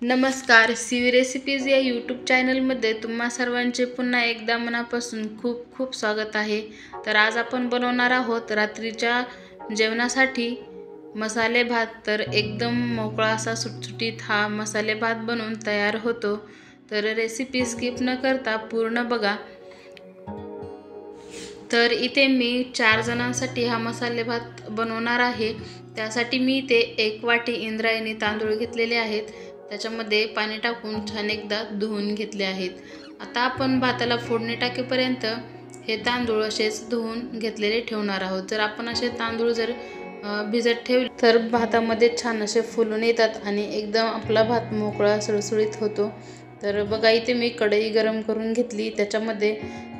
नमस्कार, CV recipes या YouTube चॅनलमध्ये तुम्हा सर्वांचे पुन्हा एकदा मनापासून खूप खूप स्वागत आहे। तर आज आपण बनवणार आहोत रात्रीच्या जेवणासाठी मसाले भात। तर एकदम मोकळा असा सुटसुटीत हा मसाले भात बनवून तयार होतो। तर रेसिपी स्किप न करता पूर्ण बघा। तर इथे मी 4 जणांसाठी हा मसाले भात बनवणार आहे। त्यासाठी मी इथे 1 वाटी इंद्रायणी तांदूळ घेतलेले आहेत। त्याच्यामध्ये पाणी टाकून छान एकदा धुवून घेतले आहेत। आता आपण भाताला फोडणी टाकेपर्यंत हे तांदूळ असेच धुवून घेतलेले ठेवणार आहोत। जर आपण असे तांदूळ भिजत ठेवले तर भातामध्ये छान असे फुलून येतात आणि एकदम आपला भात मोकळा सुळसुळीत होतो। तर बघा इथे मी कढई गरम करून घेतली। त्याच्यामध्ये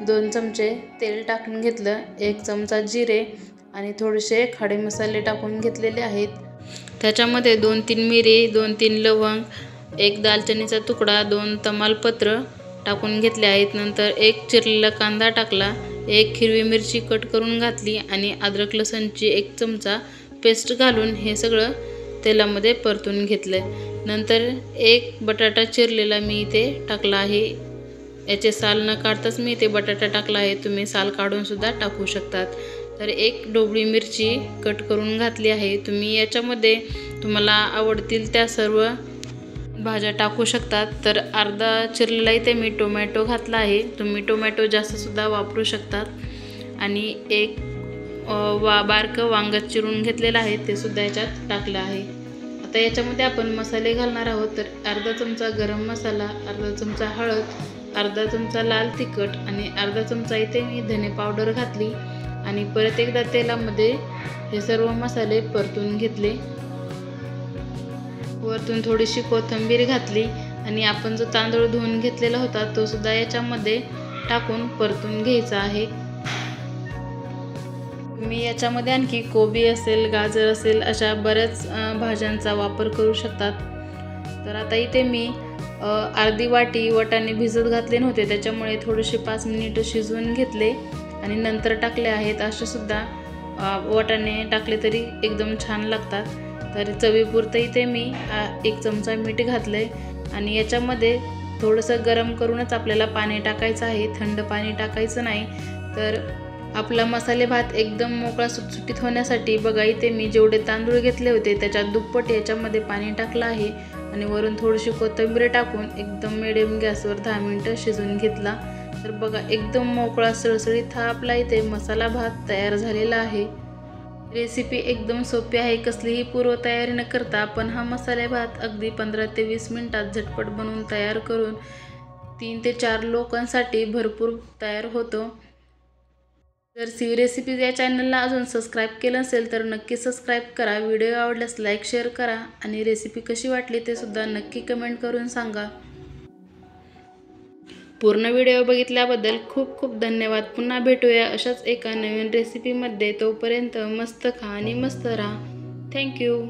2 चमचे तेल टाकून घेतलं, 1 चमचा जिरे आणि थोडेसे खडे मसाले टाकून घेतलेले आहेत। त्याच्यामध्ये 2-3 मिरी, 2-3 लवंग, 1 दालचिनीचा तुकडा, 2 तमालपत्र टाकून घेतले आहेत। नंतर 1 चिरलेला कांदा टाकला, 1 हिरवी मिरची कट करून घातली आणि अद्रक लसूणची 1 चमचा पेस्ट घालून हे सगळं तेलामध्ये परतून घेतले। नंतर 1 बटाटा चिरलेला मी इथे टाकला आहे। याचे साल न काढताच मी इथे बटाटा टाकला आहे, तुम्ही साल काढून सुद्धा टाकू शकतात। तर 1 ढोबळी मिरची कट करून घातली आहे। तुम्ही याच्यामध्ये तुम्हाला आवडतील त्या सर्व भाज्या टाकू शकतात। तर अर्धा चिरलेला इथे मी टोमॅटो घातला आहे, तुम्ही टोमॅटो जास्त सुद्धा वापरू शकतात। आणि 1 बारकं वांग चिरून घेतलेलं आहे, ते सुद्धा याच्यात टाकलं आहे। आता याच्यामध्ये आपण मसाले घालणार आहोत। तर अर्धा चमचा गरम मसाला, अर्धा चमचा हळद, अर्धा चमचा लाल तिखट आणि अर्धा चमचा इथे मी धने पावडर घातली आणि परत एकदा तेलामध्ये हे सर्व मसाले परतून घेतले। वरतून थोडीशी कोथिंबीर घातली आणि आपण जो तांदूळ धुवून घेतलेला होता तो सुद्धा याच्यामध्ये टाकून परतून घ्यायचा आहे। मी याच्यामध्ये आणखी कोबी असेल, गाजर असेल अशा बऱ्याच भाज्यांचा वापर करू शकतात। तर आता इथे मी अर्धी वाटी वाटाणे भिजत घातले नव्हते, त्याच्यामुळे थोडेसे 5 मिनिट शिजवून घेतले आणि नंतर टाकले आहेत। असे सुद्धा वाटाणे टाकले तरी एकदम छान लागतात। तर चवीपुरतं इथे मी 1 चमचा मीठ घातले आणि याच्यामध्ये थोडंसं गरम करूनच आपल्याला पाणी टाकायचं आहे, थंड पाणी टाकायचं नाही। तर आपला मसाले भात एकदम मोकळा सुटसुटीत होण्यासाठी बघा इथे मी जेवढे तांदूळ घेतले होते त्याच्या दुप्पट याच्यामध्ये पाणी टाकलं आहे आणि वरून थोडीशी कोथिंबीर टाकून एकदम मिडियम गॅसवर 10 मिनिटं शिजवून घेतला। तर बघा एकदम मोकळा सळसळीत हा आपला इथे मसाला भात तयार झालेला आहे। रेसिपी एकदम सोपी आहे, कसलीही पूर्वतयारी न करता आपण हा मसाले भात अगदी 15 ते 20 मिनिटात झटपट बनवून तयार करून 3 ते 4 लोकांसाठी भरपूर तयार होतो। जर सीवी रेसिपीज या चॅनलला अजून सबस्क्राईब केलं नसेल तर नक्की सबस्क्राईब करा। व्हिडिओ आवडल्यास लाईक शेअर करा आणि रेसिपी कशी वाटली ते सुद्धा नक्की कमेंट करून सांगा। पूर्ण व्हिडिओ बघितल्याबद्दल खूप खूप धन्यवाद। पुन्हा भेटूया अशाच एका नवीन रेसिपीमध्ये, तोपर्यंत मस्त खा आणि मस्त राहा। थँक्यू।